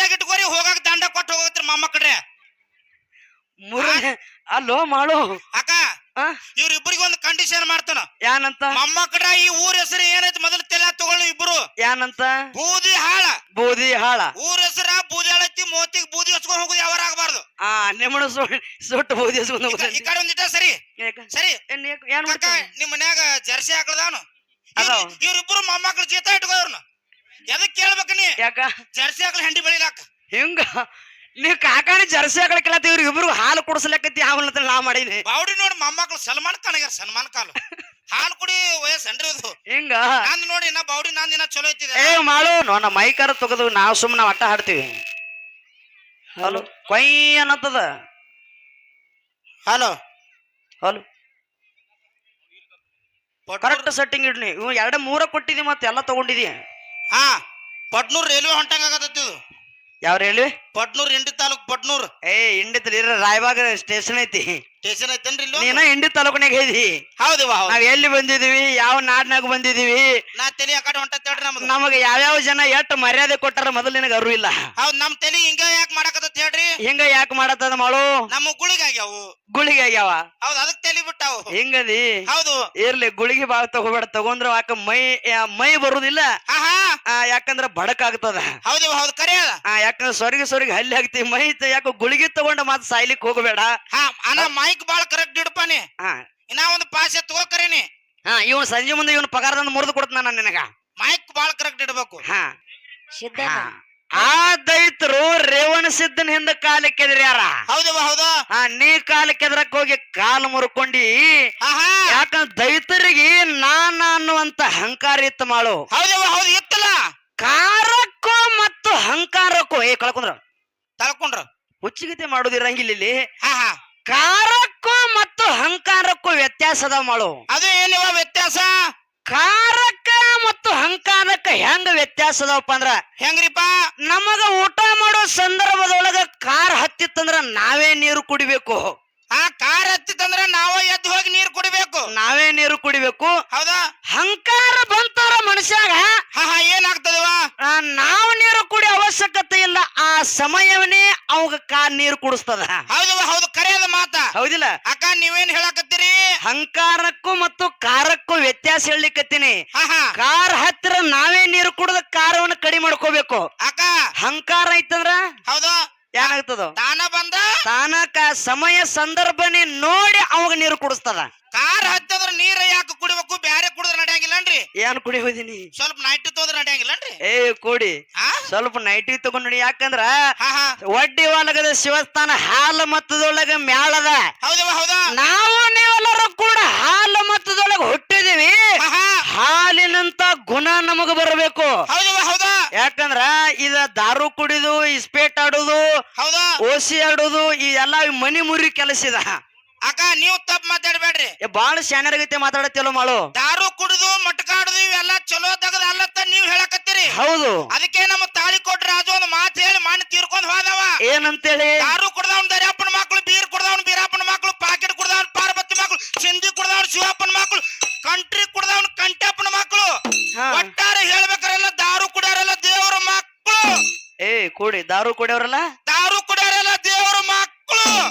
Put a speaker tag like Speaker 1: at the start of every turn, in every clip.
Speaker 1: ಚೀತಾಗ ಇಟ್ಕೋರಿ ಹೋಗಾಕ ದಂಡ ಕೊಟ್ಟು ಹೋಗತ್ರಿ ಮೊಮ್ಮಕ್ಕಳ್ರೆ
Speaker 2: ಮೂರನೇ ಅಲ್ಲೋ ಮಾಡು
Speaker 1: ಅಕ್ಕ ಇವ್ರಿಬ್ರಿಗೆ ಒಂದು ಕಂಡೀಷನ್ ಮಾಡ್ತಾನ
Speaker 2: ಯಾನಂತ
Speaker 1: ಮೊಮ್ಮಕ್ಕಳ ಈ ಊರ ಹೆಸರು ಏನೈತಿ ಮೊದಲು ತೆಲ ತಗೊಳ್ಳಿ ಇಬ್ರು
Speaker 2: ಯಾನಂತ
Speaker 1: ಬೂದಿ ಹಾಳ
Speaker 2: ಬೂದಿ ಹಾಳ
Speaker 1: ಊರ ಹೆಸರ ಬೂದಿ ಹಾಳೈತಿ ಮೋತಿಗೆ ಬೂದಿ ಹಚ್ಕೊಂಡ್ ಹೋಗುದು ಯಾವಾರ ಆಗಬಾರ್ದು
Speaker 2: ನಿಮ್ಮಣ ಸುಟ್ಟು ಬೂದಿ ಹಚ್ಕೊಂಡು
Speaker 1: ಈ ಕಡೆ ಒಂದಿಟ ಸರಿ ಸರಿ
Speaker 2: ಏನ್
Speaker 1: ಅಕ್ಕ ನಿಮ್ ಮನ್ಯಾಗ ಜರ್ಸಿ ಹಾಕಳದಾನು ಇವ್ರಿಬ್ರು ಮೊಮ್ಮಕ್ಕಳು ಜೀತ ಇಟ್ಕೋರ್ನ ಎದಕ್ ಕೇಳ್ಬೇಕ ನೀ
Speaker 2: ಯಾಕ
Speaker 1: ಜರ್ಸಿ ಹಾಕಲ್ ಹೆಂಡಿ ಬೆಳಿಲಾಕ
Speaker 2: ಹಿಂಗ ನೀವ್ ಕಾಕಾಣಿ ಜರ್ಸಿ ಹಾಕಳಕ್ಕಿಲ್ಲ ಇವ್ರಿಗೆ ಇಬ್ರು ಹಾಲು ಕುಡಿಸ್ಲಕತ್ತಿ ಯಾವ ನಾ ಮಾಡೀನಿ
Speaker 1: ಬಾವುಡಿ ನೋಡಿ ಮೊಮ್ಮಕ್ಕಳು ಸಲ್ಮಾನ್ ಖಾನ್ ಆಗ್ಯಾರ ಸಲ್ಮಾನ್ ಖಾನ್ ಹಾಲು ಕುಡಿ ವಯಸ್ಸನ್ರಿ ಇದು
Speaker 2: ಹಿಂಗ
Speaker 1: ನಂದ್ ನೋಡಿ ನಾ ಬಾವುಡಿ ನಂದಿನ ಚಲೋ ಐತಿದೆ
Speaker 2: ಏ ಮಾಡು ನೋಡ ಮೈಕಾರ ತಗದು ನಾವು ಸುಮ್ಮನೆ ಅಟ್ಟ ಹಾಡ್ತೀವಿ ಹಲೋ ಕೊಯ್ ಅನ್ನತ್ತದ
Speaker 1: ಹಲೋ
Speaker 2: ಹಲೋ ಕರೆಕ್ಟ್ ಸೆಟ್ಟಿಂಗ್ ಇಡ್ನಿ ಇವ್ 2-3 ಕೊಟ್ಟಿದಿ ಮತ್ತೆ ಎಲ್ಲ ತಗೊಂಡಿದಿ
Speaker 1: ಹಾ ಪಟ್ನೂರ್ ರೈಲ್ವೆ ಹೊಂಟಂಗ ಆಗತ್ತಿದು
Speaker 2: ಯಾವ ರೈಲ್ವೆ
Speaker 1: ಪಟ್ನೂರ್ ಇಂಡಿ ತಾಲೂಕ್ ಪಟ್ನೂರ್
Speaker 2: ಇಂಡಿ ರಾಯಬಾಗ ಸ್ಟೇಷನ್ ಐತಿ
Speaker 1: ಸ್ಟೇಷನ್ ಐತೇನ್ರಿ
Speaker 2: ನೀನ ಇಂಡಿ ತಾಲೂಕನಾಗ ಐತಿ
Speaker 1: ಹೌದು
Speaker 2: ನಾವ್ ಎಲ್ಲಿ ಬಂದಿದೀವಿ ಯಾವ ನಾಡ್ನಾಗ ಬಂದಿದೀವಿ
Speaker 1: ನಾ ತಲಿ ಆ ಕಡೆ ಹೊಂಟತ್ತೇಳ್ರಿ ನಮ್ದು
Speaker 2: ನಮಗ ಯಾವ್ಯಾವ ಜನ ಎಷ್ಟ್ ಮರ್ಯಾದೆ ಕೊಟ್ಟಾರ ಮೊದಲು ನಿನಗ ಅರು ಇಲ್ಲ
Speaker 1: ಹೌದ್ ನಮ್ ತಲಿ ಹಿಂಗ ಯಾಕೆ ಮಾಡಕತ್ತ ಹೇಳ್ರಿ
Speaker 2: ಹಿಂಗ ಯಾಕೆ ಮಾಡತ್ತದ ಮಾಡು
Speaker 1: ನಮ್ಮ ಗುಳಿಗೆ ಆಗ್ಯಾವು
Speaker 2: ಗುಳಿಗೆ ಆಗ್ಯಾವ
Speaker 1: ಹೌದ್ ಅದಕ್ ತಲಿ ಬಿಟ್ಟಾವು
Speaker 2: ಹಿಂಗದಿ
Speaker 1: ಹೌದು
Speaker 2: ಇರ್ಲಿ ಗುಳಿಗೆ ಬಾಳ ತಗೋಬೇಡ ತಗೊಂಡ್ರ ಯಾಕ ಮೈ ಬರುದಿಲ್ಲ ಯಾಕಂದ್ರ ಬಡಕ್ ಆಗ್ತದ
Speaker 1: ಹೌದು ಹೌದು ಕರೆ
Speaker 2: ಯಾಕಂದ್ರ ಸೊರಿಗೆ ಹಲ್ಲಿ ಹಾಕ್ತಿ ಮೈ ಯಾಕ ಗುಳಿಗೆ ತಗೊಂಡ ಮಾತ್ ಸಾಯ್ಲಿಕ್ ಹೋಗಬೇಡ
Speaker 1: ಮೈಕ್ ಬಾಳ ಕರೆಕ್ಟ್ ಇಡ್ಪಾನಿ ಇನ್ನ ಒಂದು ಪಾಸೆ ತಗೋಕರೇನಿ
Speaker 2: ಇವನ್ ಸಂಜೆ ಮುಂದೆ ಇವನ್ ಪಗಾರದಂದ ಮುರಿದು ಕೊಡ್ತ ನಾನು ನಿನಗ
Speaker 1: ಮೈಕ್ ಬಾಳ ಕರೆಕ್ಟ್ ಇಡ್ಬೇಕು
Speaker 2: ಆ ದೈತರು ರೇವಣ ಸಿದ್ದನ ಹಿಂದ ಕಾಲಕ್ಕೆದ್ರಿ ಯಾರ
Speaker 1: ಹೌದು ಹೌದು
Speaker 2: ನೀ ಕಾಲಕ್ಕೆದ್ರಕ್ ಹೋಗಿ ಕಾಲು ಮುರ್ಕೊಂಡಿ ಯಾಕಂದ್ರ ದೈತರಿಗೆ ನಾನ ಅನ್ನುವಂತ ಅಹಂಕಾರ ಇತ್ತು ಮಾಡು
Speaker 1: ಹೌದು ಹೌದು ಇತ್ತಲ್ಲ
Speaker 2: ಕಾರಕ್ಕೂ ಮತ್ತು ಅಹಂಕಾರಕ್ಕೂ
Speaker 1: ತಳ್ಕೊಂಡ್ರ
Speaker 2: ಹುಚ್ಚಿಗತೆ ಮಾಡುದಿರಂಗಿಲ್ಲ ಇಲ್ಲಿ ಕಾರಕ್ಕೂ ಮತ್ತು ಅಹಂಕಾರಕ್ಕೂ ವ್ಯತ್ಯಾಸ ಅದಾವ ಮಾಡು
Speaker 1: ಅದು ಏನಿವ ವ್ಯತ್ಯಾಸ
Speaker 2: ಕಾರಕ್ಕ ಮತ್ತು ಅಹಂಕಾರಕ್ಕ ಹೆಂಗ ವ್ಯತ್ಯಾಸ ಅದಾವಪ್ಪ ಅಂದ್ರ
Speaker 1: ಹೆಂಗ್ರಿಪ್ಪ
Speaker 2: ನಮಗ ಊಟ ಮಾಡೋ ಸಂದರ್ಭದೊಳಗ ಕಾರ್ ಹತ್ತಿತ್ತಂದ್ರ ನಾವೇ ನೀರು ಕುಡಿಬೇಕು
Speaker 1: ಕಾರ್ ಹತ್ತಿತ್ತಂದ್ರ ನಾವ ಎದ್ದು ಹೋಗಿ ನೀರು ಕುಡಿಬೇಕು
Speaker 2: ನಾವೇ ನೀರು ಕುಡಿಬೇಕು
Speaker 1: ಹೌದಾ
Speaker 2: ಅಹಂಕಾರ ಬಂತಾರ ಮನುಷ್ಯಾಗ
Speaker 1: ಏನಾಗ್ತದವ
Speaker 2: ನಾವು ನೀರು ಕುಡಿ ಅವಶ್ಯಕತೆ ಇಲ್ಲ ಆ ಸಮಯವನ್ನೇ ಅವಾಗ ನೀರು ಕುಡಿಸ್ತದ
Speaker 1: ಹೌದು ಹೌದು ಕರೆಯದ ಮಾತ
Speaker 2: ಹೌದಿಲ್ಲ
Speaker 1: ಅಕ್ಕ ನೀವೇನ್ ಹೇಳಕತ್ತೀರಿ
Speaker 2: ಅಹಂಕಾರಕ್ಕೂ ಮತ್ತು ಕಾರಕ್ಕೂ ವ್ಯತ್ಯಾಸ ಹೇಳಲಿಕ್ಕತ್ತೀನಿ ಕಾರ್ ಹತ್ತಿರ ನಾವೇ ನೀರು ಕುಡಿದ ಕಾರವನ್ನು ಕಡಿಮೆ ಮಾಡ್ಕೋಬೇಕು
Speaker 1: ಅಕ್ಕ
Speaker 2: ಅಹಂಕಾರ ಐತಂದ್ರ
Speaker 1: ಹೌದು
Speaker 2: ಏನಾಗ್ತದ
Speaker 1: ತಾನ
Speaker 2: ಸಮಯ ಸಂದರ್ಭನೇ ನೋಡಿ ಅವಾಗ ನೀರು ಕುಡಿಸ್ತದ
Speaker 1: ಕಾರ್ ಹತ್ತದ್ರ ನೀರ ಯಾಕೆ ಕುಡಿಬೇಕು ಬ್ಯಾರೆ ಕುಡಿದ್ರೆ ನಡೆಯಂಗಿಲ್ಲನ್ರಿ
Speaker 2: ಏನ್ ಕುಡಿ ಹೋದಿನಿ
Speaker 1: ಸ್ವಲ್ಪ ನೈಟ್ ತೋದ್ರ ನಡೆಯಂಗಿಲ್ಲನ್ರಿ
Speaker 2: ಕೂಡಿ ಸ್ವಲ್ಪ ನೈಟಿ ತಗೊಂಡ್ ನೋಡಿ ಯಾಕಂದ್ರ ಒಡ್ಡಿ ಒಳಗದ ಶಿವಸ್ಥಾನ ಹಾಲು ಮತ್ತದೊಳಗ ಮ್ಯಾಳದ
Speaker 1: ಹೌದು ಹೌದಾ
Speaker 2: ನಾವು ನೀವೆಲ್ಲರೂ ಕೂಡ ಹಾಲು ಮತ್ತದೊಳಗ ಹುಟ್ಟಿದೀವಿ ಹಾಲಿನಂತ ಗುಣ ನಮಗ ಬರಬೇಕು
Speaker 1: ಹೌದು ಹೌದಾ
Speaker 2: ಯಾಕಂದ್ರ ಇದ ದಾರು ಕುಡಿದು ಇಸ್ಪೇಟ್ ಆಡುದು
Speaker 1: ಹೌದಾ
Speaker 2: ಓಸಿ ಆಡುದು ಇದೆಲ್ಲ ಮನಿ ಮುರಿ ಕೆಲಸ ಇದ
Speaker 1: ಅಕ್ಕ ನೀವು ತಪ್ಪು ಮಾತಾಡ್ಬೇಡ್ರಿ
Speaker 2: ಬಾಳ ಶಾನ್ಯರ್ಗೈತೆ ಮಾತಾಡತ್ತೇಲೋ ಮಾಡು
Speaker 1: ದಾರು ಕುಡಿದು ಮಟ್ಕಾಡುದು ಇವೆಲ್ಲ ಚಲೋ ತಗದ ಅಲ್ಲತ್ತ ನೀವ್ ಹೇಳಕತ್ತೀರಿ
Speaker 2: ಹೌದು
Speaker 1: ಅದಕ್ಕೆ ನಮ್ಮ ತಾಳಿಕೋಟ್ ರಾಜು ಒಂದು ಮಾತು ಹೇಳಿ ಮಣ್ಣು ತೀರ್ಕೊಂಡ್ ಹೋದವ
Speaker 2: ಏನಂತೇಳಿ
Speaker 1: ದಾರು ಕುಡ್ದವನ್ ದರ್ಯಾಪ್ಪನ ಮಕ್ಳು ಬೀರ್ ಕುಡ್ದವನ್ ಬೀರಪ್ಪನ ಮಕ್ಳು ಪಾಕೆಟ್ ಕುಡ್ದವನ್ ಪಾರ್ವತಿ ಮಕ್ಳು ಸಿಂಧಿ ಕುಡ್ದವನ್ ಶಿವಪ್ಪನ ಮಕ್ಳು ಕಂಟ್ರಿ ಕುಡ್ದವನ್ ಕಂಟಪ್ಪನ ಮಕ್ಳು ಒಟ್ಟಾರೆ ಹೇಳ್ಬೇಕಾರೆಲ್ಲ ದಾರು ಕುಡಿಯೋರೆಲ್ಲ ದೇವರ ಮಕ್ಳು
Speaker 2: ಕೂಡಿ ದಾರು ಕುಡಿಯೋರಲ್ಲ
Speaker 1: ದೇವರ ಮಕ್ಳು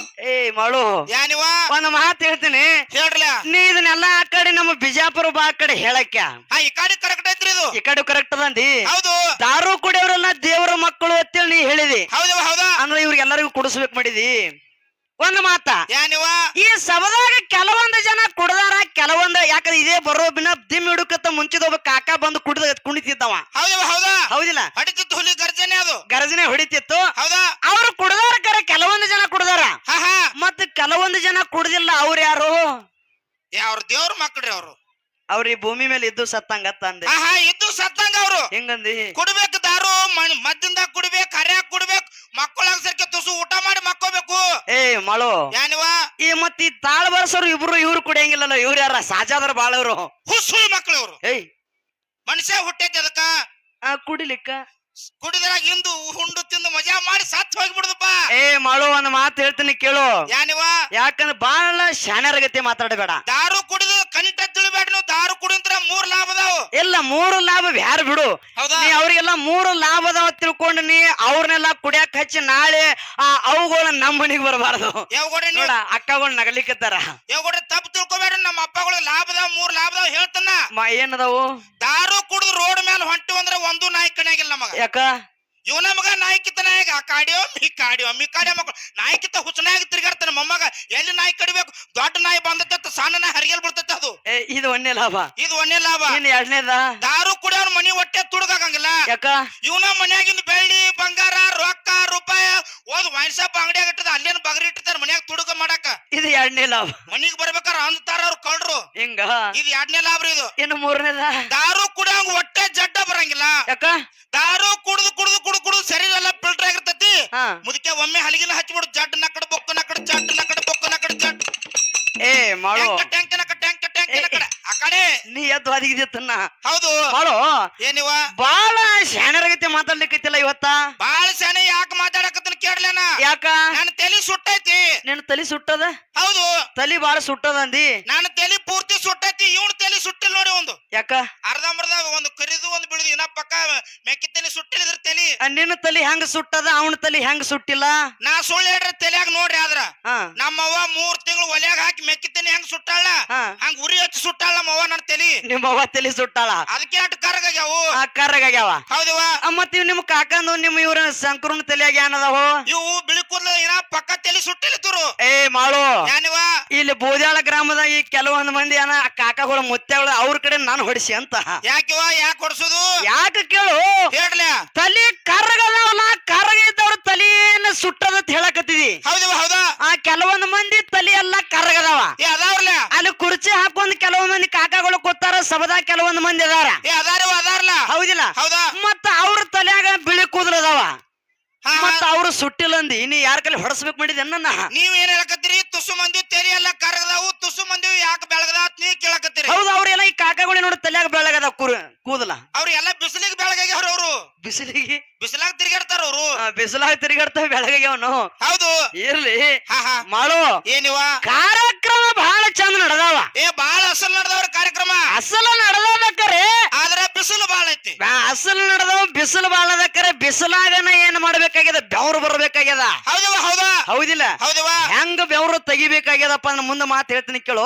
Speaker 2: ಮಾಡು
Speaker 1: ಯಾನಿವ
Speaker 2: ಒಂದ್ ಮಾತು ಹೇಳ್ತೀನಿ
Speaker 1: ಹೇಳ್ರಲ್ಲ
Speaker 2: ನೀ ಇದನ್ನೆಲ್ಲ ಆ ಕಡೆ ನಮ್ಮ ಬಿಜಾಪುರ ಬಾ ಕಡೆ ಹೇಳಕ್ಕ
Speaker 1: ಈ ಕಡೆ ಕರೆಕ್ಟ್ ಐತ್ರಿ ಇದು
Speaker 2: ಈ ಕಡೆ ಕರೆಕ್ಟ್ ಅದಂದಿ
Speaker 1: ಹೌದು
Speaker 2: ದಾರು ಕುಡಿಯೋರೆಲ್ಲ ದೇವರ ಮಕ್ಕಳು ಅಂತೇಳಿ ನೀ ಹೇಳಿದಿ
Speaker 1: ಹೌದು ಹೌದಾ
Speaker 2: ಅಂದ್ರೆ ಇವ್ರಿಗೆಲ್ಲರಿಗೂ ಕುಡಿಸ್ಬೇಕು ಮಾಡಿದಿ ಒಂದ್ ಮಾತ
Speaker 1: ಯಾನಿವ
Speaker 2: ಈ ಸಭದಾಗ ಕೆಲವೊಂದು ಜನ ಕುಡ್ದಾರ ಕೆಲವೊಂದು ಯಾಕಂದ್ರೆ ಇದೇ ಬರೋ ಬಿನ ದಿಮ್ ಹಿಡುಕತ್ತ ಮುಂಚಿದ ಕಾಕ ಬಂದು ಕುಣಿತಿದ್ದವ
Speaker 1: ಹೌದು ಹೌದಾ
Speaker 2: ಹೌದಿಲ್ಲ
Speaker 1: ಹೊಡಿತಿತ್ತು ಹುಲಿ ಗರ್ಜನೆ ಅದು
Speaker 2: ಗರ್ಜನೆ ಹೊಡಿತಿತ್ತು
Speaker 1: ಹೌದಾ
Speaker 2: ಅವ್ರು ಕುಡ್ದಾರ ಕರೆ ಕೆಲವೊಂದು ಜನ ಕುಡ್ದಾರ ಮತ್ ಕೆಲವೊಂದು ಜನ ಕುಡ್ದಿಲ್ಲ ಅವ್ರ ಯಾರು
Speaker 1: ಅವ್ರ ದೇವ್ರ ಮಕ್ಳ್ರಿ ಅವ್ರು
Speaker 2: ಅವ್ರ ಈ ಭೂಮಿ ಮೇಲೆ ಇದ್ದು ಸತ್ತಂಗತ್ತ ಅಂದೆ
Speaker 1: ಇದ್ದು ಸತ್ತಂಗ ಅವ್ರು
Speaker 2: ಹೆಂಗಂದಿ
Speaker 1: ಕುಡ್ಬೇಕು ದಾರು ಮದ್ದಿಂದಾಗ ಕುಡ್ಬೇಕು ಹರ್ಯಾಕ್ ಕುಡ್ಬೇಕು ಮಕ್ಕಳಾಗ ಸರ್ಕೆ ತುಸು ಊಟ ಮಾಡಿ ಮಕ್ಕೋಬೇಕು
Speaker 2: ಮಳು
Speaker 1: ಯಾನಿವ
Speaker 2: ಈ ಮತ್ ಈ ತಾಳ್ ಬರ್ಸೋರು ಇವ್ರು ಕುಡಿಯಂಗಿಲ್ಲಲ್ಲ ಇವ್ರು ಯಾರ ಸಾಜಾದ್ರ ಬಾಳವ್ರು
Speaker 1: ಹುಸುಳಿ ಮಕ್ಳು ಇವ್ರು ಮನುಷ್ಯ ಹುಟ್ಟೈತಿ ಅದಕ್ಕ
Speaker 2: ಕುಡಿಲಿಕ್ಕ
Speaker 1: ಕುಡಿದ್ರಾಗ ಇಂದು ಹುಂಡು ತಿಂದು ಮಜಾ ಮಾಡಿ ಸತ್ ಹೋಗ್ಬಿಡುದಪ್ಪ.
Speaker 2: ಏ ಮಾಡು ಒಂದ್ ಮಾತು ಹೇಳ್ತೀನಿ ಕೇಳು.
Speaker 1: ಯಾನಿವ?
Speaker 2: ಯಾಕಂದ್ರೆ ಬಾಳ ಶಾಣ್ಯರಗತಿ ಮಾತಾಡಬೇಡ.
Speaker 1: ದಾರು ಕುಡಿದು ಕನಿಟ ತಿಳಿಬೇಡ. ನೀವು ದಾರು ಕುಡಿದ್ರ 3 ಲಾಭ ಅದಾವ.
Speaker 2: ಇಲ್ಲ 3 ಲಾಭ ಯಾರು ಬಿಡು. ನೀ ಅವ್ರಿಗೆಲ್ಲ 3 ಲಾಭ ಅದಾವ ತಿಳ್ಕೊಂಡು ನೀ ಅವ್ರನ್ನೆಲ್ಲ ಕುಡಿಯಾಕ ಹಚ್ಚಿ ನಾಳೆ ಅವುಗಳ ನಮ್ಮ ಮನಿಗ್ ಬರಬಾರದು. ನೋಡ ಅಕ್ಕಗಳು ನಗಲಿಕ್ಕತ್ತಾರ.
Speaker 1: ತಪ್ಪು ತಿಳ್ಕೊಬೇಡ. ನಮ್ಮ ಅಪ್ಪಗಳು ಲಾಭ ಅದಾವ 3 ಲಾಭ ಅದಾವ ಹೇಳ್ತಾನ.
Speaker 2: ಏನದಾವು?
Speaker 1: ದಾರು ಕುಡಿದು ರೋಡ್ ಮೇಲೆ ಹೊಂಟಿವ ಅಂದ್ರೆ ಒಂದು ನಾಯಿ ಕಣಿಯಾಗಿಲ್ಲ ನಮಗ.
Speaker 2: ಯಾಕ?
Speaker 1: ಇವನ ಮಗ ನಾಯಿಕಿತ್ತ ನಾಯಿಗ ಆ ಕಾಡಿಯೋ ಮೀ ಕಾಡಿಯೋ ಮಕ್ಕಳು ನಾಯಿಕಿತ್ತ ಹುಚ್ಚನಾಗಿ ತಿರ್ಗಾಡ್ತಾನೆ. ಮೊಮ್ಮಗ ಎಲ್ಲಿ ನಾಯಿ ಕಡಿಬೇಕು? ದೊಡ್ಡ ನಾಯಿ ಬಂದತ್ತ ಸಣ್ಣ ನಾಯಿ ಹರಿಗೆಲ್ ಬಿಡ್ತೈತೆ. ಅದು
Speaker 2: ಇದು ಒಂದೇ ಲಾಭ.
Speaker 1: ಇದು ಒಂದೇ ಲಾಭ.
Speaker 2: ಇನ್ ಎರಡನೇದ
Speaker 1: ದಾರು ಕುಡಿಯೋನ್ ಮನಿ ಹೊಟ್ಟೆ ತುಡುಗಾಗಂಗಿಲ್ಲ. ಯಾಕ? ಇವನ ಮನ್ಯಾಗಿಂದ ಬೆಳ್ಳಿ ಬಂಗಾರ ರೊಕ್ಕ ರೂಪಾಯಿ ಓದ್ ವೈನ್ ಶಾಪ್ ಅಂಗಡಿಯಾಗ ಇಟ್ಟದ ಅಲ್ಲೇನು ಬಗರಿ ಇಟ್ಟಿರ್ತಾರ ಮನ್ಯಾಗ ತುಡುಗ ಮಾಡಾಕ.
Speaker 2: ಇದು ಎರಡನೇ ಲಾಭ.
Speaker 1: ಮನಿಗ್ ಬರ್ಬೇಕಾರ ಅಂತಾರ ಅವ್ರು ಕಳ್ರು.
Speaker 2: ಹಿಂಗ
Speaker 1: ಇದು ಎರಡನೇ ಲಾಭ ರೀ. ಇದು
Speaker 2: ಇನ್ನು ಮೂರನೇದ?
Speaker 1: ದಾರು ಕುಡಿಯೋಂಗ ಹೊಟ್ಟೆ ಜಡ್ಡ ಬರಂಗಿಲ್ಲ. ಯಾಕ? ದಾರು ಕುಡಿದು ಕುಡಿದು ಕುಡಿದು ಕುಡಿದು ಶರೀರ ಎಲ್ಲ ಫಿಲ್ಟರ್ ಆಗಿರ್ತೈತಿ. ಮುದಕ್ಕೆ ಒಮ್ಮೆ ಹಲಿಗಿನ ಹಚ್ಚಿಬಿಡು. ಜಡ್ ನಕಡ ಬೊಕ್ಕ ನಕಡ ಜಡ್ ನಕಡ ಬೊಕ್ಕ ನಕಡ ಜಡ್.
Speaker 2: ಏ ಮಾಡೋ
Speaker 1: ಟ್ಯಾಂಕ್ ನಕ ಟ್ಯಾಂಕ್ ಟ್ಯಾಂಕ್ ನಕಡ ಆ ಕಡೆ
Speaker 2: ನೀ ಎದ್ದು ಅದಿಗಿದನ್ನ.
Speaker 1: ಹೌದು
Speaker 2: ಮಾಡೋ.
Speaker 1: ಏನಿವ
Speaker 2: ಬಾಳ ಶಾಣರಗತಿ ಮಾತಾಡ್ಲಿಕ್ಕೈತಿಲ್ಲ ಇವತ್ತ.
Speaker 1: ಬಾಳ ಶಾನೆ ಯಾಕೆ ಮಾತಾಡಕತ್ತನ ಕೇಳಲೇನ? ಯಾಕ? ನನ್ನ ತಲೆ ಸುಟ್ಟೈತಿ.
Speaker 2: ನಿನ್ನ ತಲೆ ಸುಟ್ಟದ? ಹೌದು. ತಲೆ ಬಾಳ ಸುಟ್ಟದ ಅಂದಿ.
Speaker 1: ನನ್ನ ತಲೆ ಪೂರ್ತಿ ಸುಟ್ಟೈತಿ. ಇವನ್ ತಲೆ ಸುಟ್ಟಿಲ್ಲ ನೋಡಿ. ಒಂದು
Speaker 2: ಯಾಕ?
Speaker 1: ಅರ್ಧಂಬರ್ಧ ಒಂದು ಕರಿದು ಒಂದು ಬಿಡುದು. ಇನ್ನ ಪಕ್ಕ ಮೆಕ್ಕಿ ತಲೆ ಸುಟ್ಟಿಲ್ಲ ತಲೆ.
Speaker 2: ನಿನ್ನ ತಲೆ ಹೆಂಗ ಸುಟ್ಟದ? ಅವನ ತಲೆ ಹೆಂಗ ಸುಟ್ಟಿಲ್ಲ?
Speaker 1: ನಾ ಸುಳ್ಳು ಹೇಳ್ರಿ ತಲೆಯಾಗ ನೋಡ್ರಿ. ಆದ್ರ ನಮ್ಮವ್ವ 3 ತಿಂಗಳು ಒಲೆಯಾಗ ಹಾಕಿ ಮೆಕ್ಕಿ ತಲೆ ಹೆಂಗ್ ಸುಟ್ಟಾಳ ಹಂಗ ಉರಿ ಹಚ್ಚಿ ಸುಟ್ಟಾಳ ನಮ್ಮವ್ವ ನನ್ನ ತಲೆ. ನಿಮ್ಮವ್ವ ತಲೆ ಸುಟ್ಟಾಳ? ಅದಕ್ಕೆ ಅಟ್ ಕರ್ಗಾಗ್ಯಾವು. ಕರ್ಗಾಗ್ಯಾವ. ಹೌದವ. ಮತ್ತ ನಿಮ್ ಕಾಕಂದು ನಿಮ್ಮ ಇವ್ರ ಶಂಕರನ ತಲೆಯಾಗ ಏನದಾವ? ಇವು ಬಿಳಿ ಕೂದಲ ಏನ ಪಕ್ಕ ತಲೆ ಸುಟ್ಟಿಲಿದ್ರು. ಏ ಮಾಡು. ಏನಿವ? ಇಲ್ಲಿ ಬೋದ್ಯಾಳ ಗ್ರಾಮದ ಈ ಕೆಲವೊಂದು ಮಂದಿ ಏನ ಕಾಕಗಳು ಮುತ್ತೆಗಳು ಅವ್ರ ಕಡೆ ನಾನು ಹೊಡಿಸಿ ಅಂತ. ಯಾಕಿವ? ಯಾಕೆ ಹೊಡ್ಸುದು? ಯಾಕೆ ಕೇಳು ಹೇಳ್ಲ. ತಲೆ ಕರ್ಗದವಲ್ಲ, ಕರ್ಗ ಇದ್ದವ್ರ ತಲೆಯನ್ನ ಸುಟ್ಟದ ಹೇಳಕತ್ತಿದಿ. ಹೌದವ? ಹೌದಾ? ಆ ಕೆಲವೊಂದು ಮಂದಿ ತಲೆ ಎಲ್ಲ ಕರ್ಗದವ ಅದಾವ್ರಲ್ಲ. ಅಲ್ಲಿ ಕುರ್ಚಿ ಹಾಕೊಂಡ್ ಕೆಲವೊಂದು ಮಂದಿ ಕಾಕಗಳು ಕೂತಾರ. ಸಬದ ಕೆಲವೊಂದು ಮಂದಿ ಅದಾರ. ಅದಾರಲ್ಲ. ಹೌದಿಲ್ಲ? ಹೌದಾ? ಮತ್ತ ಅವ್ರ ತಲೆಯಾಗ ಬಿಳಿ ಕೂದಲದಾವ. ಮತ್ತ ಅವ್ರು ಸುಟ್ಟಿಲ್ಲ ಅಂದಿ. ನೀ ಯಾರ ಕೈಲಿ ಹೊಡಸ್ಬೇಕು ಮಾಡಿದೆ ನನ್ನ? ನೀವ್ ಏನ್ ಹೇಳಕತ್ತೀರಿ? ತುಸು ಮಂದಿ ತೆರಿ ಎಲ್ಲ ಕರಗದಾವು, ತುಸು ಮಂದಿ ಯಾಕೆ ಬೆಳಗದ ನೀ ಕೇಳಕತ್ತೀರಿ. ಹೌದು. ಅವ್ರೆಲ್ಲ ಈ ಕಾಕಗಳು ನೋಡಿ ತಲೆಯಾಗ ಬೆಳಗದ ಕೂದಲ. ಅವ್ರೆಲ್ಲ ಬಿಸಿಲಿಗೆ ಬೆಳಗಾಗ್ಯಾವ್ರ. ಅವ್ರು ಬಿಸಿಲಿಗೆ ಬಿಸಿಲಾಗ ತಿರುಗಾಡ್ತಾರ. ಅವ್ರು ಬಿಸಿಲಾಗ ತಿರುಗಾಡ್ತಾವ ಬೆಳಗಾಗ್ಯಾವನು. ಹೌದು. ಇರ್ಲಿ ಮಾಡು. ಏನಿವ? ಕಾರ್ಯಕ್ರಮ ಬಹಳ ಚಂದ ನಡೆದಾವ. ಬಹಳ ಅಸಲ್ ನಡೆದವ್ರ ಕಾರ್ಯಕ್ರಮ. ಅಸಲ ನಡೆದಕ್ಕರೆ ಆದ್ರೆ ಬಿಸಿಲು ಬಾಳ ಐತಿ. ಅಸಲು ನಡೆದವ ಬಿಸಿಲು ಬಾಳ ಅದಕ್ಕರೆ ಬಿಸಿಲಾಗನ ಏನ್ ಮಾಡ್ಬೇಕಾಗ್ಯದ? ಬೆವ್ರು ಬರ್ಬೇಕಾಗ್ಯದ. ಹೌದವ? ಹೌದಾ? ಹೌದಿಲ್ಲ? ಹೌದವ? ಹೆಂಗ ಬೆವ್ರು ತೆಗಿಬೇಕಾಗ್ಯದಪ್ಪ ಅಂದ್ರೆ ಮುಂದೆ ಮಾತು ಹೇಳ್ತೀನಿ ಕೇಳು.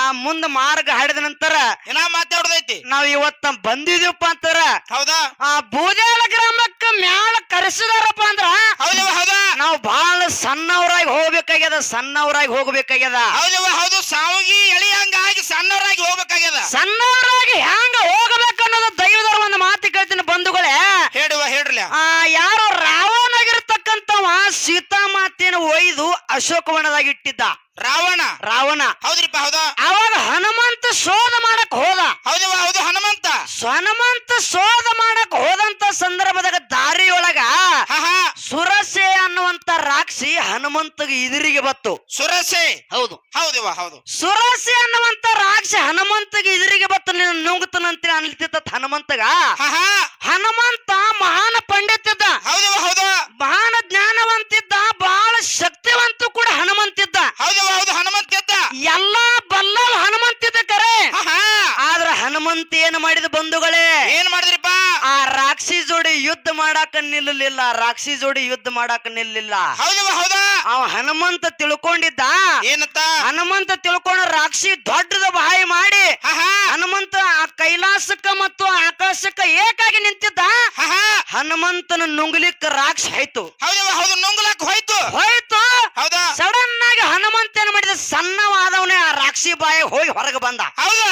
Speaker 1: ಆ ಮುಂದ ಮಾರ್ಗ ಹಾಡಿದ ನಂತರ ಏನ ಮಾತಾಡೋದೈತಿ. ನಾವ್ ಇವತ್ತ ಬಂದಿದೀವಪ್ಪ ಅಂತಾರ. ಹೌದಾ? ಆ ಬೂದ್ಯಾಳ ಗ್ರಾಮಕ್ಕ ಮ್ಯಾಲ ಕರೆಸಿದಾರಪ್ಪ ಅಂದ್ರ ಹೌದವ? ಹೌದಾ? ನಾವು ಬಹಳ ಸಣ್ಣವರಾಗಿ ಹೋಗ್ಬೇಕಾಗ್ಯದ. ಸಣ್ಣವರಾಗಿ ಹೋಗ್ಬೇಕಾಗ್ಯದ. ಹೌದವ? ಹೌದು. ಸಾವಗಿ ಎಳಿ ಹಂಗಾಗಿ ಸಣ್ಣವರಾಗಿ ಹೋಗ್ಬೇಕಾಗ್ಯದ. ಸಣ್ಣವರಾಗಿ ಹೆಂಗ ಹೋಗ್ಬೇಕನ್ನೋದು ದೈವದವ್ರ ಒಂದು ಮಾತು ಕೇಳ್ತೀನಿ ಬಂಧುಗಳೇ. ಹೇಳುವ ಹೇಳ್ರಲ್ಲ. ಯಾರು ರಾವಣಾಗಿರ್ತಕ್ಕಂಥವ ಸೀತಾಮಾತೆಯನ್ನು ಒಯ್ದು ಅಶೋಕವನದಾಗ ಇಟ್ಟಿದ್ದ. ರಾವಣ. ಹೌದ್ರಿಪ್ಪ? ಹೌದಾ? ಅವಾಗ ಹನುಮಂತ ಶೋಧ ಮಾಡಕ್ ಹೋದ. ಹೌದವ? ಹೌದು. ಹನುಮಂತ ಶೋಧ ಮಾಡಕ್ ಹೋದಂತ ಸಂದರ್ಭದಾಗ ದಾರಿಯೊಳಗ ಸುರಸೆ ಅನ್ನುವಂತ ರಾಕ್ಷಿ ಹನುಮಂತಗೆ ಎದುರಿಗೆ ಬತ್ತು. ಸುರಸೆ? ಹೌದು. ಹೌದವ? ಹೌದು. ಸುರಸೆ ಅನ್ನುವಂತ ರಾಕ್ಷಿ ಹನುಮಂತಗೆ ಎದುರಿಗೆ ಬತ್ತು. ನುಂಗುತ್ತನಂತ ಅನ್ಲಿತ್ತ ಹನುಮಂತಗ. ಹನುಮಂತ ಮಹಾನ್ ಪಂಡಿತಿದ್ದ. ಹೌದವ? ಹೌದು. ಮಹಾನ್ ಜ್ಞಾನವಂತಿದ್ದ. ಬಹಳ ಶಕ್ತಿವಂತ ಕೂಡ ಹನುಮಂತಿದ್ದ. ಹೌದವ? ಹೌದು. ಹನುಮಂತಿದ್ದ. ಎಲ್ಲಾ ಬಲ್ಲವ ಹನುಮಂತಿದ್ದ ಕರೆ. ಆದ್ರ ಹನುಮಂತ ಏನ್ ಮಾಡಿದ ಬಂಧುಗಳೇ? ಏನ್ ಮಾಡಿದ್ರಿಪ್ಪ? ಆ ರಾಕ್ಷಿ ಜೋಡಿ ಯುದ್ಧ ಮಾಡಾಕ ನಿಲ್ಲಲಿಲ್ಲ. ರಾಕ್ಷಿ ಜೋಡಿ ಯುದ್ಧ ಮಾಡಾಕ ನಿಲ್ಲಲಿಲ್ಲ. ಹೌದವ? ಹೌದಾ? ಅವ ಹನುಮಂತ ತಿಳ್ಕೊಂಡಿದ್ದ ಏನಂತ? ಹನುಮಂತ ತಿಳ್ಕೊಂಡ ರಾಕ್ಷಿ ದೊಡ್ಡದ ಬಾಯಿ ಮಾಡಿ ಹನುಮಂತ ಆ ಕೈಲಾಸಕ್ಕ ಮತ್ತು ಆಕಾಶಕ್ಕ ಏಕಾಗಿ ನಿಂತಿದ್ದ. ಹನುಮಂತನ ನುಂಗ್ಲಿಕ್ಕ ರಾಕ್ಷಿ ಆಯ್ತು. ಹೌದವ? ಹೌದು. ನುಂಗ್ಲಕ್ ಹೋಯ್ತು. ಹೌದಾ? ಸಡನ್ ಆಗಿ ಹನುಮಂತ ಏನ್ ಮಾಡಿದ? ಸಣ್ಣವಾದವನೇ ಆ ರಾಕ್ಷಿ ಬಾಯಿ ಹೋಗಿ ಹೊರಗೆ ಬಂದ. ಹೌದಾ?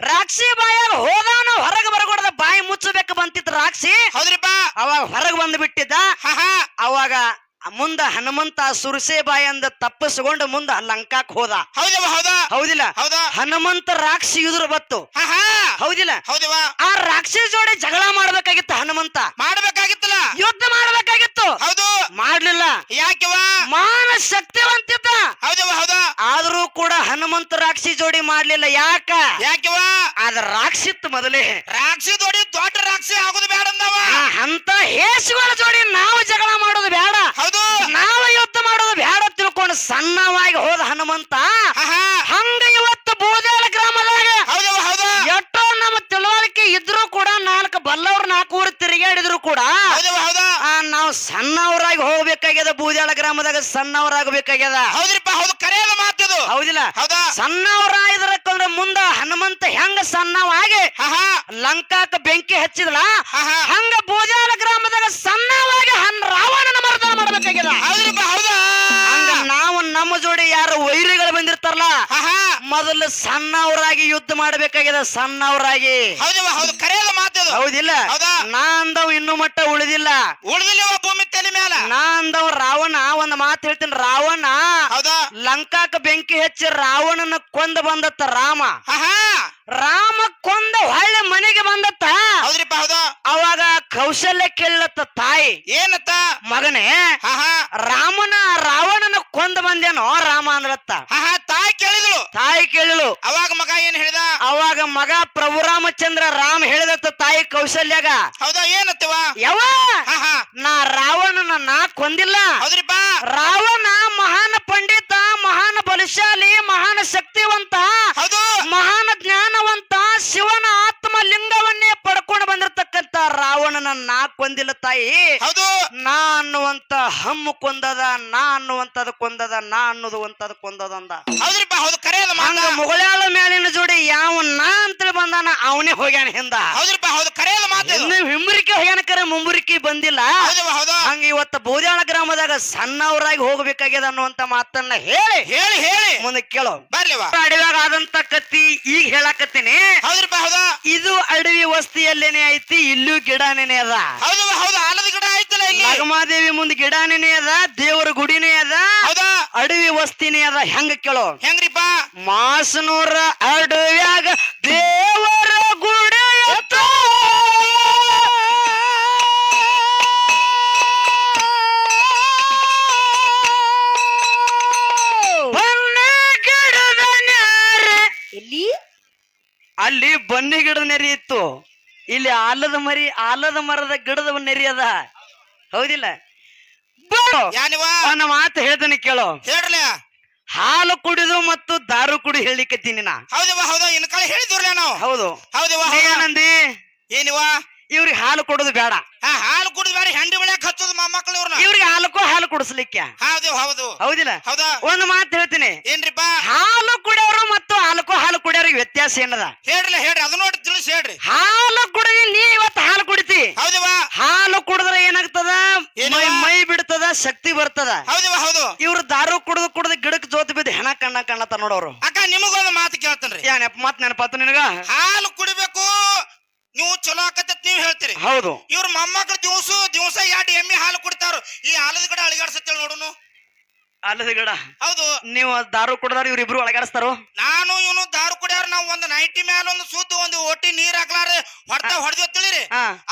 Speaker 1: ರಾಕ್ಷಿ ಬಾಯಾಗ ಹೋದವನ ಹೊರಗೆ ಬರಗೊಡದ ಬಾಯಿ ಮುಚ್ಚಬೇಕು ಬಂತಿತ್ತು ರಾಕ್ಷಿ. ಹೌದ್ರಿಪ್ಪ? ಅವಾಗ ಹೊರಗೆ ಬಂದು ಬಿಟ್ಟಿದ್ದ. ಅವಾಗ ಮುಂದ ಹನುಮಂತ ಸುರಸೆ ಬಾಯಿ ಅಂದ ತಪ್ಪಿಸ್ಕೊಂಡು ಮುಂದ ಲಂಕಾಕ್ ಹೋದ. ಹೌದವ? ಹೌದಾ? ಹೌದಿಲ್ಲ? ಹೌದಾ? ಹನುಮಂತ ರಾಕ್ಷಿ ಎದುರು ಬತ್ತು. ಹೌದಿಲ್ಲ? ಹೌದವ? ಆ ರಾಕ್ಷಿ ಜೋಡಿ ಜಗಳ ಮಾಡ್ಬೇಕಾಗಿತ್ತು. ಹನುಮಂತ ಮಾಡ್ಬೇಕಾಗಿತ್ತಲ್ಲ, ಯುದ್ಧ ಮಾಡ್ಬೇಕಾಗಿತ್ತು. ಹೌದು. ಮಾಡ್ಲಿಲ್ಲ. ಯಾಕೆವ? ಮಾನ ಶಕ್ತಿವಂತಿದ್ದ. ಹೌದವ? ಹೌದಾ? ಆದ್ರೂ ಕೂಡ
Speaker 2: ಹನುಮಂತ ರಾಕ್ಷಿ ಜೋಡಿ ಮಾಡ್ಲಿಲ್ಲ ಯಾಕ
Speaker 1: ಯಾಕಿವ
Speaker 2: ಅದ ರಾಕ್ಷಿತ್ ಮೊದಲೇ
Speaker 1: ರಾಕ್ಷಿ ಜೋಡಿ ದೊಡ್ಡ ರಾಕ್ಷಿ ಆಗುದು ಬೇಡ ಅಂದವ
Speaker 2: ಅಂತ ಹೇಸುಗಳ ಜೋಡಿ ನಾವು ಜಗಳ ಮಾಡೋದು ಬೇಡ
Speaker 1: ಹೌದು
Speaker 2: ನಾವು ಯುದ್ಧ ಮಾಡೋದು ಬೇಡ ತಿಳ್ಕೊಂಡು ಸಣ್ಣವಾಗಿ ಹೋದ ಹನುಮಂತ ಹಂಗ ಇವತ್ತು ಬೂದಾಳ ಗ್ರಾಮದಾಗ
Speaker 1: ಹೌದವ ಹೌದು
Speaker 2: ಎಷ್ಟೋ ನಮ್ಮ ತಿಳುವಳಿಕೆ ಇದ್ರು ಕೂಡ 4 ಬಲ್ಲವ್ರು 4 ಊರು ತಿರುಗಾಡಿದ್ರು ಕೂಡ
Speaker 1: ಹೌದವ ಹೌದು
Speaker 2: ನಾವು ಸಣ್ಣವರಾಗಿ ಹೋಗ್ಬೇಕಾಗ್ಯದ ಬೂದಾಳ ಗ್ರಾಮದಾಗ ಸಣ್ಣವರಾಗಬೇಕಾಗ್ಯದ
Speaker 1: ಹೌದ್ರಿಪ್ಪ ಹೌದು ಕರೆಯದ ಮಾತಿದು
Speaker 2: ಹೌದಿಲ್ಲ
Speaker 1: ಹೌದಾ
Speaker 2: ಸಣ್ಣವರಾಗಿದ್ರಕೊಂಡ್ರೆ ಮುಂದ ಹನುಮಂತ ಹೆಂಗ ಸಣ್ಣವಾಗಿ ಲಂಕಾಕ ಬೆಂಕಿ ಹಚ್ಚಿದಳ ಹಂಗ ಬೂದಾಳ ಗ್ರಾಮದಾಗ ಸಣ್ಣವಾಗಿ ರಾವಣನ ಮರ್ದನ ಮಾಡ್ಬೇಕಾಗ್ಯದ
Speaker 1: ಹೌದ್ರಿಪ್ಪ ಹೌದಾ
Speaker 2: ಹಂಗ ನಾವು ನಮ್ಮ ಜೋಡಿ ಯಾರು ವೈರಿಗಳು ಬಂದಿರ್ತಾರಲ್ಲ ಮೊದಲು ಸಣ್ಣವರಾಗಿ ಯುದ್ಧ ಮಾಡಬೇಕಾಗ್ಯದ ಸಣ್ಣವರಾಗಿ
Speaker 1: ಹೌದವ ಹೌದು ಕರೆಯದ ಮಾತಿದು
Speaker 2: ಹೌದಿಲ್ಲ ನಾ ಅಂದವ್ ಇನ್ನೂ ಮಟ್ಟ ಉಳಿದಿಲ್ಲ
Speaker 1: ಭೂಮಿ ತಲೆ ಮೇಲೆ
Speaker 2: ನಾ ಅಂದವ್ ರಾವಣ ಒಂದ್ ಮಾತು ಹೇಳ್ತೀನಿ ರಾವಣ
Speaker 1: ಹೌದಾ
Speaker 2: ಲಂಕಾಕ ಬೆಂಕಿ ಹಚ್ಚಿ ರಾವಣನ ಕೊಂದ ಬಂದತ್ತ ರಾಮ ಕೊಂದ ಹೊಳ್ಳೆ ಮನೆಗೆ ಬಂದತ್ತ
Speaker 1: ಹೌದ್ರಿಪ್ಪ ಹೌದಾ
Speaker 2: ಅವಾಗ ಕೌಶಲ್ಯ ಕೇಳತ್ತ ತಾಯಿ
Speaker 1: ಏನತ್ತ
Speaker 2: ಮಗನೇ ರಾವಣನ ಕೊಂದ ಬಂದೇನೋ ರಾಮ ಅಂದ್ಲತ್ತ ತಾಯಿ ಕೇಳಿಳು
Speaker 1: ಅವಾಗ ಮಗ ಏನ್ ಹೇಳಿದ
Speaker 2: ಅವಾಗ ಮಗ ಪ್ರಭು ರಾಮಚಂದ್ರ ರಾಮ್ ಹೇಳಿದತ್ತ ತಾಯಿ ಕೌಶಲ್ಯಾಗ
Speaker 1: ಹೌದಾ ಏನತ್ತವ
Speaker 2: ಯಾವ ನಾ ರಾವಣನ ನಾ ಕೊಂದಿಲ್ಲ
Speaker 1: ಹೌದ್ರಿಪ್ಪ
Speaker 2: ರಾವಣ ಮಹಾನ್ ಪಂಡಿತ ಮಹಾನ್ ಬಲಶಾಲಿ ಮಹಾನ್ ಶಕ್ತಿವಂತ
Speaker 1: ಹೌದು
Speaker 2: ಮಹಾನ್ ಜ್ಞಾನವಂತ ಶಿವನ ಆತ್ಮ ಲಿಂಗವನ್ನೇ ಪಡ್ಕೊಂಡು ಬಂದಿರತಕ್ಕಂತ ರಾವಣನ ನಾ ಕೊಂದಿಲ್ಲ ತಾಯಿ
Speaker 1: ಹೌದು
Speaker 2: ನಾ ಅನ್ನುವಂತ ಹಮ್ಮು ಕೊಂದದ ನಾ ಅನ್ನುವಂತದ ಕೊಂದದ ನಾ ಅನ್ನೋದು ಅಂತದ ಕೊಂದದ ಅಂದ
Speaker 1: ಹೌದ್ರಿಪ್ಪ ಹೌದು ಕರೆಯಲ್ಲ
Speaker 2: ಹಂಗ ಮುಗಳಾಳ ಮೇಲಿನ ಜೋಡಿ ಯಾವ ನಾ ಅಂತೇಳಿ ಬಂದಾನ ಅವನೇ ಹೋಗ್ಯಾನ ಹಿಂದ
Speaker 1: ಹೌದ್ರಿಪ್ಪ ಹೌದು ಕರೆಯಲ್ಲ ಮಾತು
Speaker 2: ಹಿಂಬರಿಕೆ ಹೋಗ್ಯಾನ ಕರೆ ಮುಂಬರಿಕೆ ಬಂದಿಲ್ಲ ಹಂಗ ಇವತ್ತ ಬೋದ್ಯಾಳ ಗ್ರಾಮದಾಗ ಸಣ್ಣವರಾಗಿ ಹೋಗ್ಬೇಕಾಗ್ಯದ ಅನ್ನುವಂತ ಮಾತನ್ನ ಹೇಳಿ
Speaker 1: ಹೇಳಿ ಹೇಳಿ
Speaker 2: ಮುಂದೆ ಕೇಳೋ
Speaker 1: ಬರ್ಲಿವಾ
Speaker 2: ಅಡವ್ಯಾಗ ಆದಂತ ಕತ್ತಿ ಈಗ ಹೇಳಾಕತ್ತೀನಿ
Speaker 1: ಹೌದ್ರಿಪ್ಪ ಹೌದಾ
Speaker 2: ಇದು ಅಡವಿ ವಸ್ತಿಯಲ್ಲೇನೆ ಐತಿ ಇಲ್ಲೂ ಗಿಡನೇನೆ ಅದ
Speaker 1: ಹೌದು ಹೌದು ಆಲದ ಗಿಡ ಆಯ್ತಲ್ಲ ಇಲ್ಲಿ
Speaker 2: ನಾಗಮಾದೇವಿ ಮುಂದೆ ಗಿಡನೇನೆ ಅದ ದೇವರ ಗುಡಿನೇ ಅದ
Speaker 1: ಹೌದಾ
Speaker 2: ಅಡವಿ ವಸ್ತಿನೇ ಅದ ಹೆಂಗ ಕೇಳೋ
Speaker 1: ಹೆಂಗ್ರಿಪ್ಪ
Speaker 2: ಮಾಸನೂರ ಅಡವ್ಯಾಗ ದೇವರ ಗುಡಿ ಅಲ್ಲಿ ಬನ್ನಿ ಗಿಡದ ನೆರಿ ಇತ್ತು ಇಲ್ಲಿ ಆಲದ ಮರದ ಗಿಡದ ನೆರಿ ಅದ ಹೌದಿಲ್ಲ ನನ್ನ ಮಾತು ಹೇಳ್ತಾನೆ ಕೇಳೋ
Speaker 1: ಹೇಳ್ರಲ್ಲ
Speaker 2: ಹಾಲು ಕುಡಿದು ಮತ್ತು ದಾರು ಕುಡಿ ಹೇಳಿಕತ್ತೀನಿ ನಾ
Speaker 1: ಹೌದವ ಹೌದು ಇನ್ ಕಾಲ ಹೇಳಿದ್ರಲ್ಲ ನಾವು
Speaker 2: ಹೌದು
Speaker 1: ಹೌದವ
Speaker 2: ಏನಂದಿ
Speaker 1: ಏನಿವ
Speaker 2: ಇವ್ರಿಗೆ ಹಾಲು ಕೊಡೋದು ಬೇಡ
Speaker 1: ಹಾಲು ಕುಡಿದ್ ಬೇಡ ಹೆಂಡಿ ಬೆಳೆಯಕ್ ಹಚ್ಚೋದು ಮೊಮ್ಮಕ್ಳು ಇವ್ರನ್ನ
Speaker 2: ಇವ್ರಿಗೆ ಹಾಲು ಕುಡಿಸ್ಲಿಕ್ಕೆ
Speaker 1: ಹೌದು ಹೌದು
Speaker 2: ಹೌದಿಲ್ಲ
Speaker 1: ಹೌದಾ
Speaker 2: ಒಂದು ಮಾತು ಹೇಳ್ತೀನಿ
Speaker 1: ಏನ್ರಿಪ್ಪ
Speaker 2: ಹಾಲು ಕುಡಿಯೋರು ಮತ್ತು ಹಾಲು ಕುಡಿಯೋರಿಗೆ ವ್ಯತ್ಯಾಸ ಏನದ
Speaker 1: ಹೇಳ್ರಿ ಅದು ನೋಡಿ ತಿಳಿಸಿ ಹೇಳ್ರಿ
Speaker 2: ಹಾಲು ಕುಡಿದಿ ನೀ ಇವತ್ತು ಹಾಲು ಕುಡಿತಿ
Speaker 1: ಹೌದವ
Speaker 2: ಹಾಲು ಕುಡಿದ್ರೆ ಏನಾಗ್ತದ ಮೈ ಬಿಡ್ತದ ಶಕ್ತಿ ಬರ್ತದ
Speaker 1: ಹೌದವ ಹೌದು
Speaker 2: ಇವ್ರು ದಾರು ಕುಡಿದು ಗಿಡಕ್ ಜೋತ್ ಬಿದ್ದು ಹೆಣ ಕಣ್ಣತ್ತ ನೋಡೋರು
Speaker 1: ಅಕ್ಕ ನಿಮಗೊಂದು ಮಾತು ಕೇಳ್ತೇನ್ರಿ
Speaker 2: ಮಾತು ನೆನಪಾತು ನಿನಗ
Speaker 1: ಹಾಲು ಕುಡಿಬೇಕು ನೀವು ಚಲೋ ಆಕತ್ತ ನೀವ್ ಹೇಳ್ತೀರಿ
Speaker 2: ಹೌದು
Speaker 1: ಇವ್ರ ಮೊಮ್ಮಕ್ಳು ದಿವಸ 2 ಎಮ್ಮೆ ಹಾಲು ಕುಡ್ತಾರ ಈ ಹಾಲದ ಗಿಡ ಅಳಿಗಾಡ್ಸತ್ತೇಳಿ ನೋಡುನು
Speaker 2: ಆಲದ ಗಿಡ
Speaker 1: ಹೌದು
Speaker 2: ನೀವು ದಾರು ಕುಡ್ದಾರ ಇವ್ರಿಬ್ರು ಅಳಗಾಡಿಸ್ತಾರೋ
Speaker 1: ನಾನು ಇವನು ದಾರು ಕುಡಿಯಾರ ನಾವು ಒಂದು ನೈಟಿ ಮ್ಯಾಲ ಒಂದು ಸುದ್ದು ಒಂದು ಒಟ್ಟಿ ನೀರ್ ಹಾಕ್ಲಾರ ಹೊಡೆದ ತಿಳಿರಿ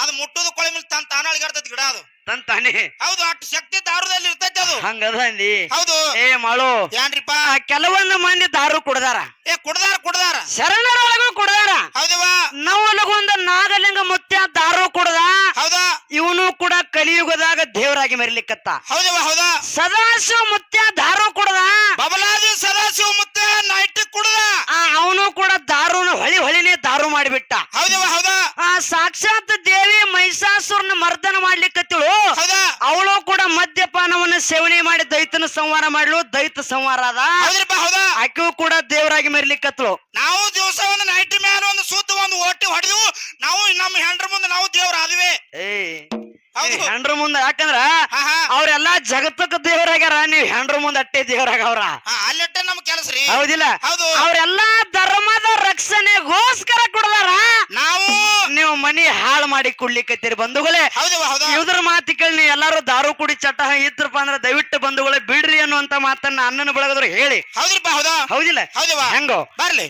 Speaker 1: ಅದು ಮುಟ್ಟುದು ಕೊಳೆ ಮೇಲೆ ತಾನ ಅಳಿಗಾಡ್ತೈತಿ ಗಿಡ ಅದು
Speaker 2: ತಾನೆ
Speaker 1: ಹೌದು ಅಷ್ಟು ಶಕ್ತಿ ದಾರುದಲ್ಲಿ ಇರ್ತೈತಿ ಅದು
Speaker 2: ಹಂಗದ ಅಂದಿ
Speaker 1: ಹೌದು
Speaker 2: ಏ ಮಾಡು
Speaker 1: ಏನ್ರಿಪ್ಪ
Speaker 2: ಕೆಲವೊಂದು ಮಂದಿ ದಾರು ಕುಡ್ದಾರ
Speaker 1: ಕುಡ್ದಾರ
Speaker 2: ಶರಣರೊಳಗೂ ಕುಡ್ದಾರ
Speaker 1: ಹೌದವಾ
Speaker 2: ನವಲಗೊಂದು ನಾಗಲಿಂಗ ಮುತ್ಯ ದಾರು ಕುಡ್ದ
Speaker 1: ಹೌದಾ
Speaker 2: ಇವನು ಕೂಡ ಕಲಿಯುಗದಾಗ ದೇವರಾಗಿ ಮೆರಿಲಿಕ್ಕತ್ತ
Speaker 1: ಹೌದವಾ ಹೌದಾ
Speaker 2: ಸದಾಶಿವ ಮುತ್ಯ ದಾರು ಕುಡ್ದ
Speaker 1: ಬಬಲಾದಿ ಸದಾಶಿವ ಮುತ್ಯ ನೈಟ್ ಕುಡ್ದ
Speaker 2: ಅವನು ಕೂಡ ದಾರುನ ಹೊಳಿನೇ ದಾರು ಮಾಡಿಬಿಟ್ಟ
Speaker 1: ಹೌದವಾ ಹೌದಾ
Speaker 2: ಸಾಕ್ಷಾತ್ ದೇವಿ ಮಹಿಷಾಸುರನ ಮರ್ದನ ಮಾಡ್ಲಿಕ್ಕತ್ತಿಳು ಅವಳು ಕೂಡ ಮದ್ಯಪಾನವನ್ನು ಸೇವನೆ ಮಾಡಿ ದೈತನ ಸಂಹಾರ ಮಾಡ್ಲು ದೈತ ಸಂಹಾರ ಅದ ಆಕೆಯೂ ಕೂಡ ದೇವರಾಗಿ ಮೆರ್ಲಿಕ್ಕತ್ಳು
Speaker 1: ನಾವು ದಿವಸ ಒಂದು ನೈಟ್ ಮ್ಯಾಲ ಒಂದು ಸುತ್ತ ಒಂದು ಓಟಿ ಹೊಡೆದು ನಾವು ನಮ್ಮ ಹೆಂಡ್ರ ಮುಂದೆ ನಾವು ದೇವ್ರ ಆದ್ವಿ
Speaker 2: ಹೆಂಡ್ರ ಮುಂದೆ ಯಾಕಂದ್ರ ಅವ್ರೆಲ್ಲಾ ಜಗತ್ತಕ್ಕ ದೇವರಾಗ್ಯಾರ ನೀವ್ ಹೆಂಡ್ರ ಮುಂದೆ ಅಟ್ಟೆ ದೇವರಾಗವ್ರ
Speaker 1: ಅಲ್ಲಟ್ಟೆ ನಮ್ ಕೆಲಸ ರೀ
Speaker 2: ಹೌದಿಲ್ಲ ಅವ್ರೆಲ್ಲಾ ಧರ್ಮದ ರಕ್ಷಣೆಗೋಸ್ಕರ ಕೊಡದಾರ
Speaker 1: ನಾವು
Speaker 2: ನೀವು ಮನಿ ಹಾಳು ಮಾಡಿ ಕುಡ್ಲಿಕ್ಕತ್ತೀರಿ ಬಂಧುಗಳೇ ಇದ್ರ ಮಾತಿ ಕೇಳಿ ನೀವು ಎಲ್ಲಾರು ದಾರು ಕುಡಿ ಚಟ ಇದ್ರಪ್ಪ ಅಂದ್ರೆ ದಯವಿಟ್ಟು ಬಂಧುಗಳೇ ಬಿಡ್ರಿ ಅನ್ನುವಂತ ಮಾತನ್ನ ಅಣ್ಣನ ಬಳಗದ್ರು ಹೇಳಿ ಹೌದಿಲ್ಲ ಹೆಂಗೋ
Speaker 1: ಬರ್ಲಿ